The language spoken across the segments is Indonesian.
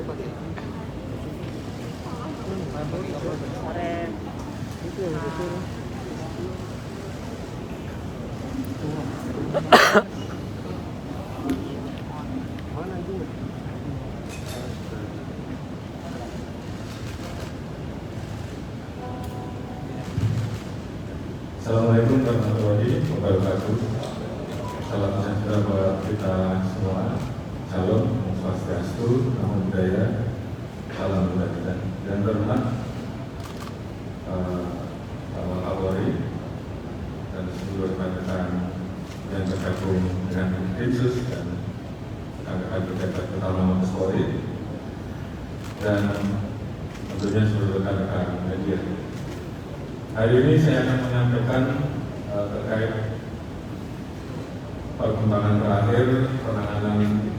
Assalamualaikum warahmatullahi wabarakatuh. Salam sejahtera buat kita semua. Salam, Om Swastiastu, Namo Buddhaya, salam kebajikan. Dan terhormat Bapak Kapolri dan seluruh rekan-rekan yang tergabung dengan Dinsus dan rekan-rekan pejabat utama Mabes Polri dan tentunya seluruh rekan-rekan media. Hari ini saya akan menyampaikan terkait perkembangan terakhir penanganan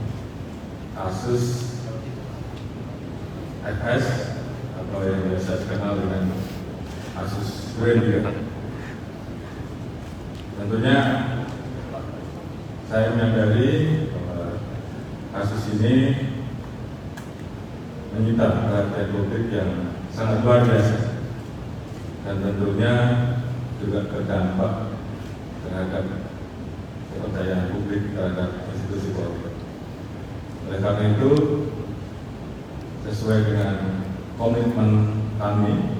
kasus FS atau yang biasa dikenal dengan kasus Duren. Tentunya saya menyadari bahwa kasus ini menyita perhatian publik yang sangat luar biasa dan tentunya juga berdampak terhadap kepercayaan publik terhadap institusi Polri. Oleh karena itu, sesuai dengan komitmen kami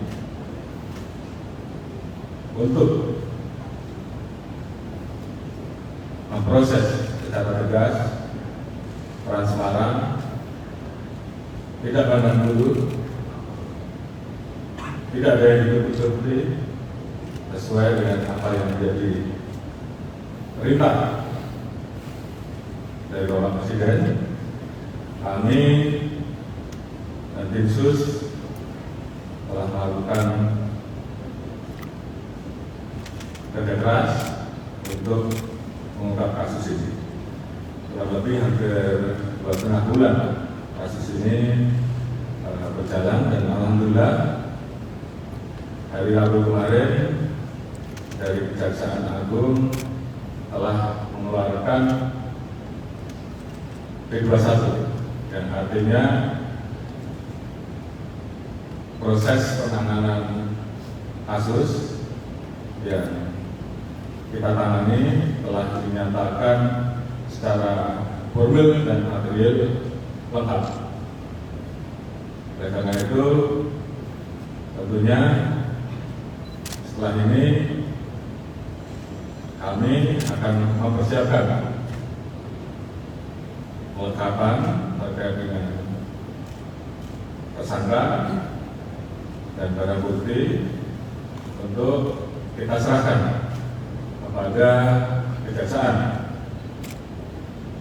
untuk memproses secara tegas, transparan, tidak pandang bulu, tidak ada yang ditutup-tutupi, sesuai dengan apa yang menjadi perintah dari Bapak Presiden. Kami dan Dinsus telah melakukan kerja keras untuk mengungkap kasus ini. Kurang lebih hampir 2,5 bulan kasus ini berjalan dan alhamdulillah hari Rabu kemarin dari Kejaksaan Agung telah mengeluarkan P21 yang artinya proses penanganan kasus yang kita tangani telah dinyatakan secara formil dan material lengkap. Oleh karena itu, tentunya setelah ini kami akan mempersiapkan kelengkapan terkait dengan tersangka dan barang bukti untuk kita serahkan kepada kejaksaan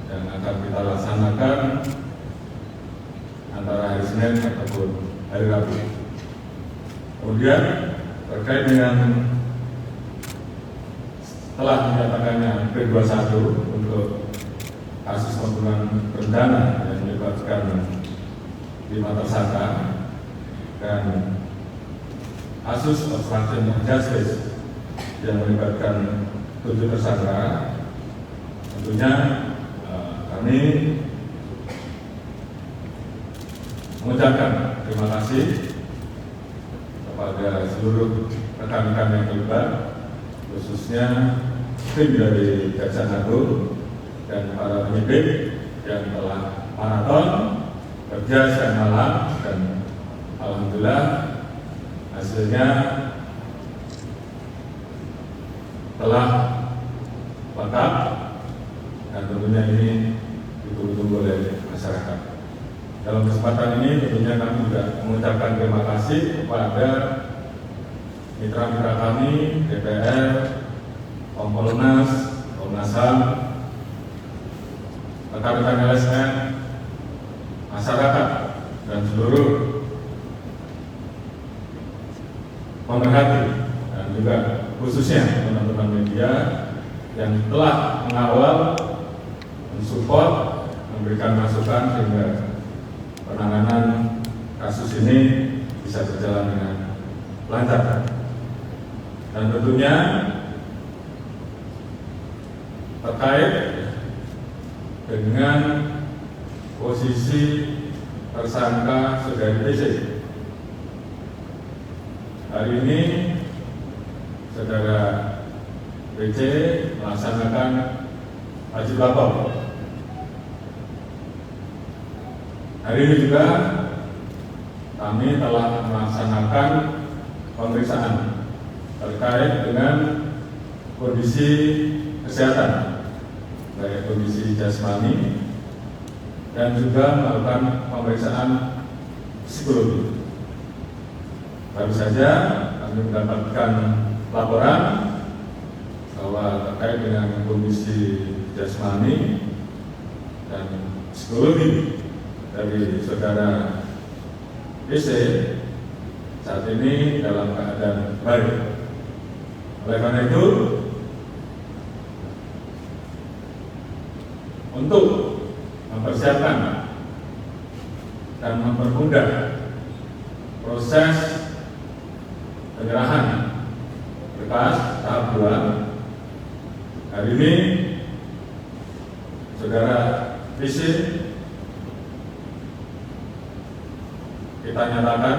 yang akan kita laksanakan antara hari Senin ataupun hari Rabu. Kemudian terkait dengan telah dinyatakannya P21 untuk kasus pembunuhan berencana yang melibatkan 5 tersangka dan kasus obstruction of justice yang melibatkan 7 tersangka. Tentunya kami mengucapkan terima kasih kepada seluruh rekan-rekan yang terlibat, khususnya tim dari Kejaksaan Agung dan para penyidik yang telah maraton kerja siang malam dan alhamdulillah hasilnya telah lengkap dan tentunya ini ditunggu-tunggu oleh masyarakat. Dalam kesempatan ini tentunya kami juga mengucapkan terima kasih kepada mitra-mitra kami, DPR, Kompolnas, Komnas HAM, rekan-rekan LSM, masyarakat, dan seluruh pemerhati, dan juga khususnya teman-teman media yang telah mengawal, mensupport, memberikan masukan sehingga penanganan kasus ini bisa berjalan dengan lancar. Dan tentunya terkait dengan posisi tersangka Saudari PC. Hari ini Saudara PC melaksanakan wajib lapor. Hari ini juga kami telah melaksanakan pemeriksaan terkait dengan kondisi kesehatan, baik kondisi jasmani dan juga melakukan pemeriksaan psikologi. Baru saja kami mendapatkan laporan bahwa terkait dengan kondisi jasmani dan psikologi dari Saudara PC saat ini dalam keadaan baik. Oleh karena itu, untuk mempersiapkan dan mempermudah proses penyerahan berkas tahap 2, hari ini Saudara PC kita nyatakan,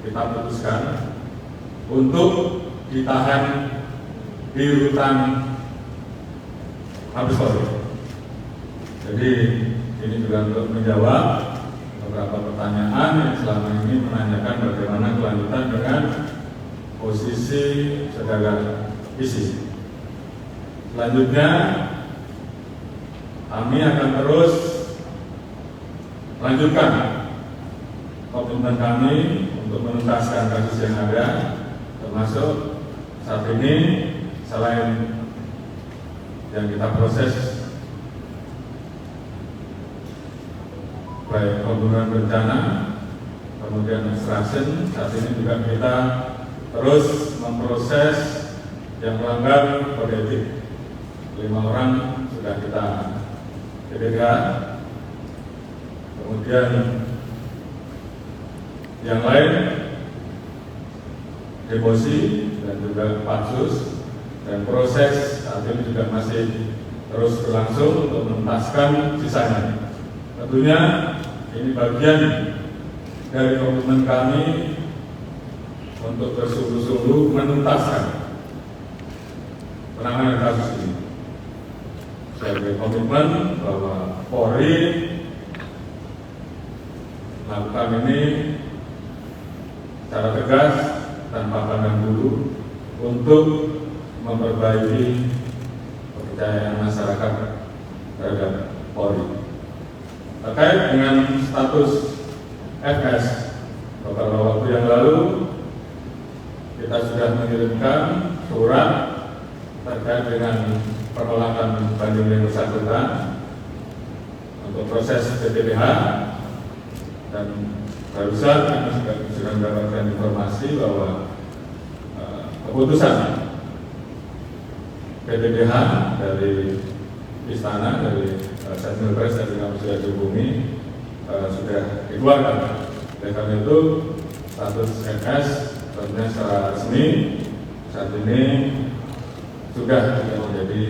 kita putuskan untuk ditahan di rutan Mabes Polri. Jadi ini juga untuk menjawab beberapa pertanyaan yang selama ini menanyakan bagaimana kelanjutan dengan posisi Saudara PC. Selanjutnya kami akan terus lanjutkan komitmen kami untuk menuntaskan kasus yang ada, termasuk saat ini selain yang kita proses baik pembunuhan berencana, kemudian obstruction, saat ini juga kita terus memproses yang melanggar kode etik. 5 orang sudah kita PDK, kemudian yang lain demosi dan juga pansus, dan proses saat ini juga masih terus berlangsung untuk menuntaskan sisanya. Tentunya ini bagian dari komitmen kami untuk bersungguh-sungguh menuntaskan penanganan kasus ini. Sebagai komitmen bahwa Polri melakukan ini secara tegas tanpa pandang bulu untuk memperbaiki kepercayaan masyarakat terhadap Polri. Terkait dengan status FS, beberapa waktu yang lalu kita sudah mengirimkan surat terkait dengan penolakan banding yang bersangkutan untuk proses PTBH, dan barusan kami sudah mendapatkan informasi bahwa keputusan PTBH dari Istana, dari Senil Pres dan kami sudah dihubungi, sudah dikeluarkan. Oleh karena itu status FS tentunya secara resmi saat ini sudah tidak menjadi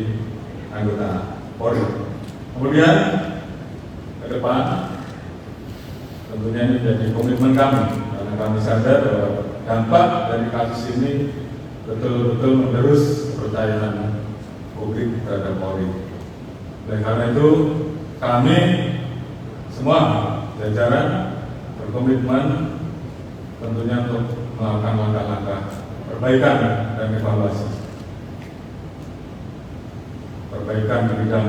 anggota Polri. Kemudian ke depan tentunya ini menjadi komitmen kami, karena kami sadar bahwa dampak dari kasus ini betul-betul mengerus kepercayaan publik terhadap Polri. Oleh karena itu kami semua jajaran berkomitmen tentunya untuk melakukan langkah-langkah perbaikan dan evaluasi. Perbaikan di bidang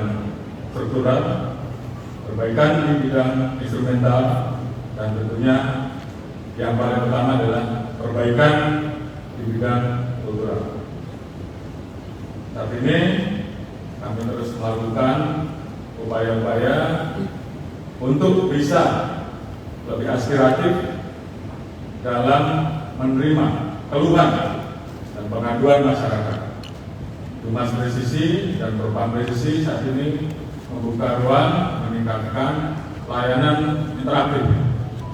struktural, perbaikan di bidang instrumental, dan tentunya yang paling utama adalah perbaikan di bidang kultural. Saat ini kami terus melakukan upaya-upaya untuk bisa lebih aspiratif dalam menerima keluhan dan pengaduan masyarakat. Humas Presisi dan Propam Presisi saat ini membuka ruang meningkatkan layanan interaktif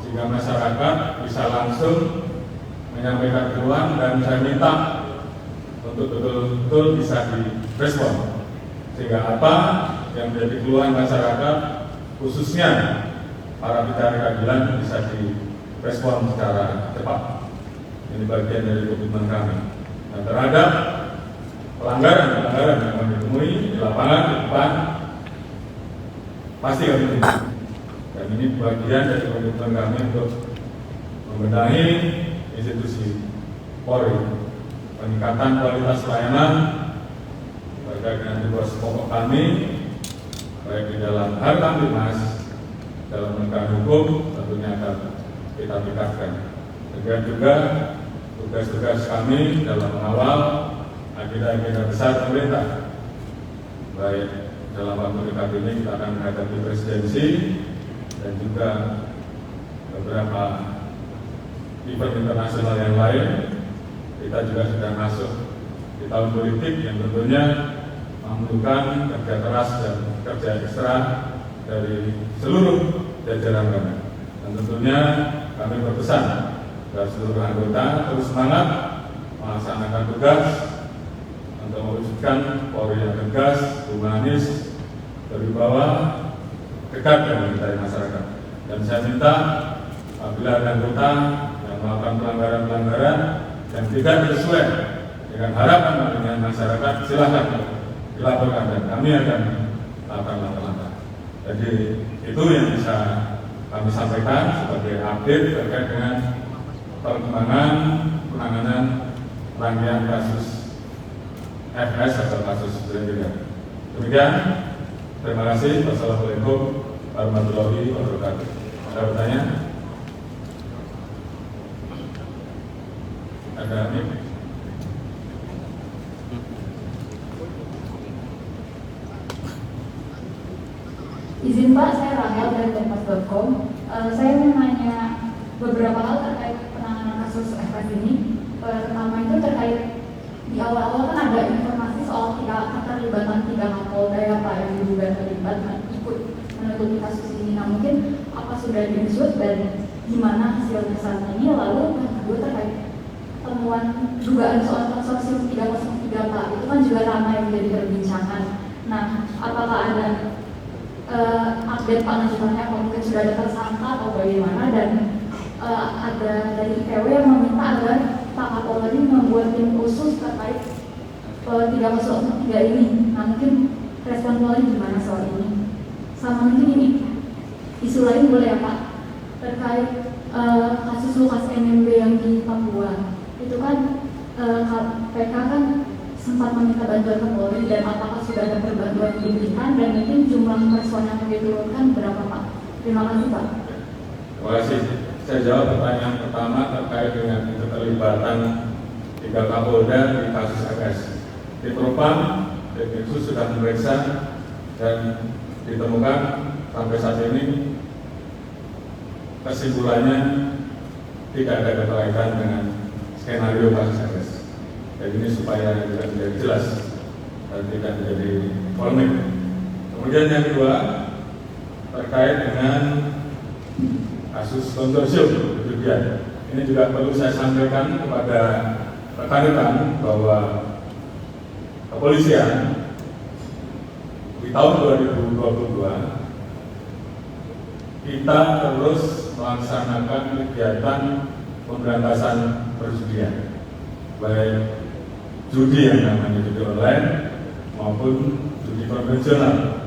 sehingga masyarakat bisa langsung menyampaikan keluhan, dan saya minta untuk betul-betul bisa direspon sehingga apa yang menjadi keluhan masyarakat khususnya para pencari keadilan bisa direspon secara cepat. Ini bagian dari komitmen kami. Nah, terhadap pelanggaran yang kami temui di lapangan, di depan, pasti kami tindak. Dan ini bagian dari komitmen kami untuk membenahi institusi Polri, peningkatan kualitas pelayanan terkait dengan tugas pokok kami, baik di dalam hal Kamtibmas, dalam penegakan hukum tentunya akan kita tingkatkan. Demikian juga tugas-tugas kami dalam mengawal agenda-agenda besar pemerintah. Baik dalam waktu dekat ini kita akan menghadapi presidensi dan juga beberapa event internasional yang lain. Kita juga sedang masuk di tahun politik yang tentunya memerlukan kerja keras dan kerja ekstra dari seluruh jajaran kami. Dan tentunya kami berpesan kepada seluruh anggota terus semangat melaksanakan tugas untuk mewujudkan Polri yang tegas, humanis, berwibawa, dekat dengan kita masyarakat. Dan saya minta apabila ada anggota yang melakukan pelanggaran-pelanggaran yang tidak sesuai dengan harapan dengan masyarakat, silahkan dilaporkan dan kami akan melakukan langkah-langkah. Jadi itu yang bisa kami sampaikan sebagai update terkait dengan perkembangan penanganan rangkaian kasus FS atau kasus Brigjen. Demikian, terima kasih. Wassalamualaikum warahmatullahi wabarakatuh. Ada pertanyaan? Ada nih? Izin Pak, saya Rahel dari Kompas.com. Saya mau nanya beberapa hal terkait penanganan kasus FS ini. Pertama itu terkait di awal-awal kan ada informasi soal keterlibatan 3 Kapolda ya Pak yang diduga terlibat ikut menutupi kasus ini. Nah mungkin apa sudah diusut dan gimana hasilnya saat ini? Lalu yang kedua terkait temuan dugaan soal konsorsium 303 Pak, itu kan juga ramai menjadi perbincangan. Nah apakah ada update Pak lanjutannya, mungkin sudah ada tersangka atau bagaimana, dan ada dari IPW yang meminta agar Pak Kapolri membuat tim khusus terkait 303 ini. Nah mungkin respon Polri gimana soal ini? Sama mungkin ini isu lain boleh ya Pak, terkait kasus Lukas NMB yang di Papua. Itu kan KPK kan sempat meminta bantuan ke Polri, dan apakah sudah ada perbantuan diberikan dan mungkin jumlah person yang diturunkan berapa Pak? Terima kasih Pak. Terima kasih. Saya jawab pertanyaan pertama terkait dengan keterlibatan 3 Kapolda di kasus FS. Di Propam, Densus sudah memeriksa dan ditemukan sampai saat ini kesimpulannya tidak ada keterkaitan dengan skenario kasus FS. Jadi ini supaya tidak menjadi jelas dan tidak menjadi polemik. Kemudian yang kedua terkait dengan kasus konsorsium kemudian ini juga perlu saya sampaikan kepada rekan-rekan bahwa kepolisian di tahun 2022 kita terus melaksanakan kegiatan pemberantasan perjudian, baik judi yang namanya judi online maupun judi konvensional.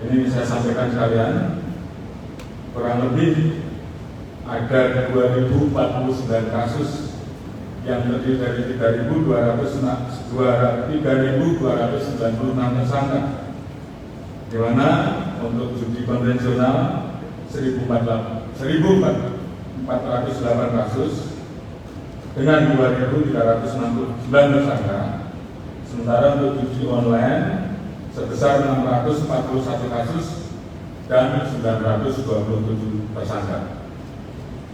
Ini saya sampaikan sekalian, kurang lebih ada 2049 kasus yang terdiri dari 3.296 tersangka, di mana untuk judi konvensional 1.408 kasus dengan 2.369 tersangka. Sementara untuk judi online sebesar 641 kasus dan 927 tersangka.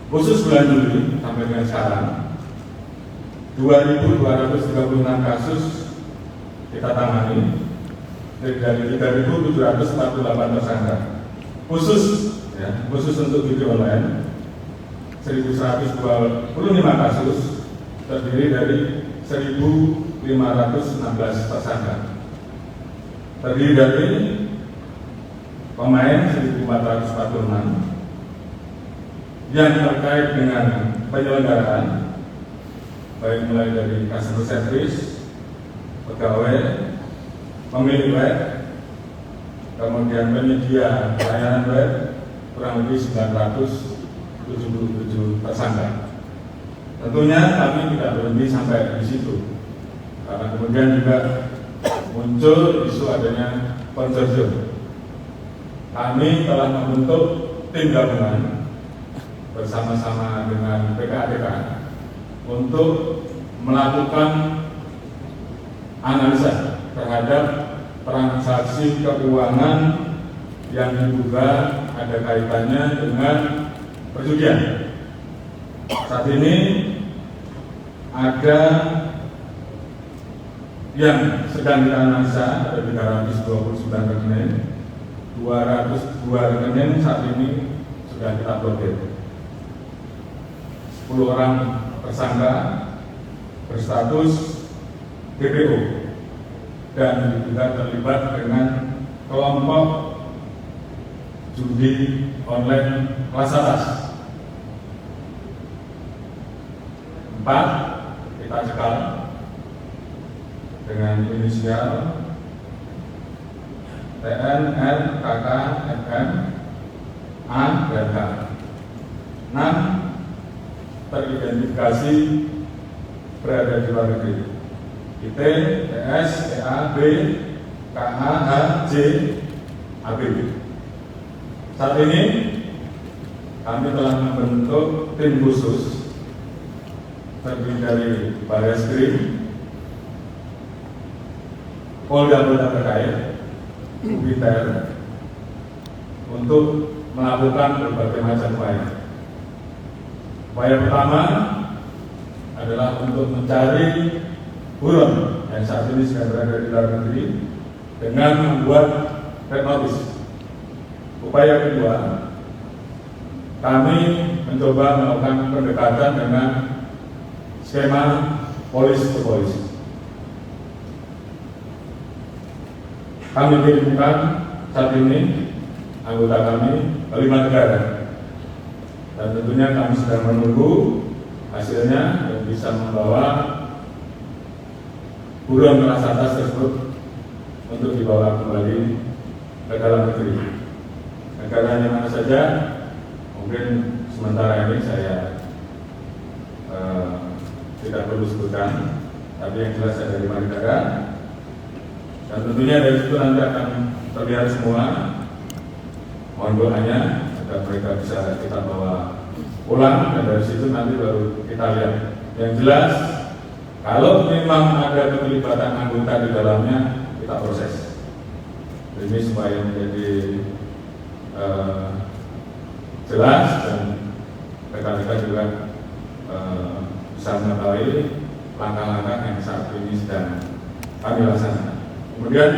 Khusus bulan Juli sampai dengan sekarang 2.236 kasus kita tangani dari 3.748 tersangka. Khusus untuk judi online 1.125 kasus terdiri dari 1.516 tersangka. Terdiri dari pemain 1.446, yang terkait dengan penyelenggaraan, baik mulai dari customer service, pegawai, pemilik web, kemudian penyedia layanan web, kurang lebih 977 tersangka. Tentunya kami tidak berhenti sampai di situ, karena kemudian juga muncul isu adanya konsorsium. Kami telah membentuk tim gabungan bersama-sama dengan PPATK untuk melakukan analisa terhadap transaksi keuangan yang diduga ada kaitannya dengan perjudian. Saat ini ada yang sedang kita analisa, ada 329 rekening, 202 rekening saat ini sudah kita blokir. 10 orang tersangka berstatus DPO dan diduga terlibat dengan kelompok judi online kelas atas. 4 kita cekal dengan inisial TN, R, KK, FM, A, dan K. 6 teridentifikasi berada di luar negeri. IT, TS, TA, B, KA, H, J, AB. Saat ini kami telah membentuk tim khusus terdiri dari Barreskrim, Polda terkait, UPITER, untuk melakukan berbagai macam upaya. Upaya pertama adalah untuk mencari buron yang saat ini sedang berada di luar negeri dengan membuat red notice. Upaya kedua, kami mencoba melakukan pendekatan dengan skema polis to polis. Kami kirimkan saat ini anggota kami ke 5 negara, dan tentunya kami sedang menunggu hasilnya yang bisa membawa buron kelas atas tersebut untuk dibawa kembali ke dalam negeri. Negaranya mana saja mungkin sementara ini saya tidak perlu sebutkan, tapi yang jelas ada 5 negara. Dan tentunya dari situ nanti akan terlihat semua. Mohon doanya agar mereka bisa kita bawa pulang, dan dari situ nanti baru kita lihat. Yang jelas, kalau memang ada keterlibatan anggota di dalamnya, kita proses. Ini supaya menjadi jelas dan rekan-rekan juga bisa mengetahui langkah-langkah yang saat ini sedang kami laksanakan. Kemudian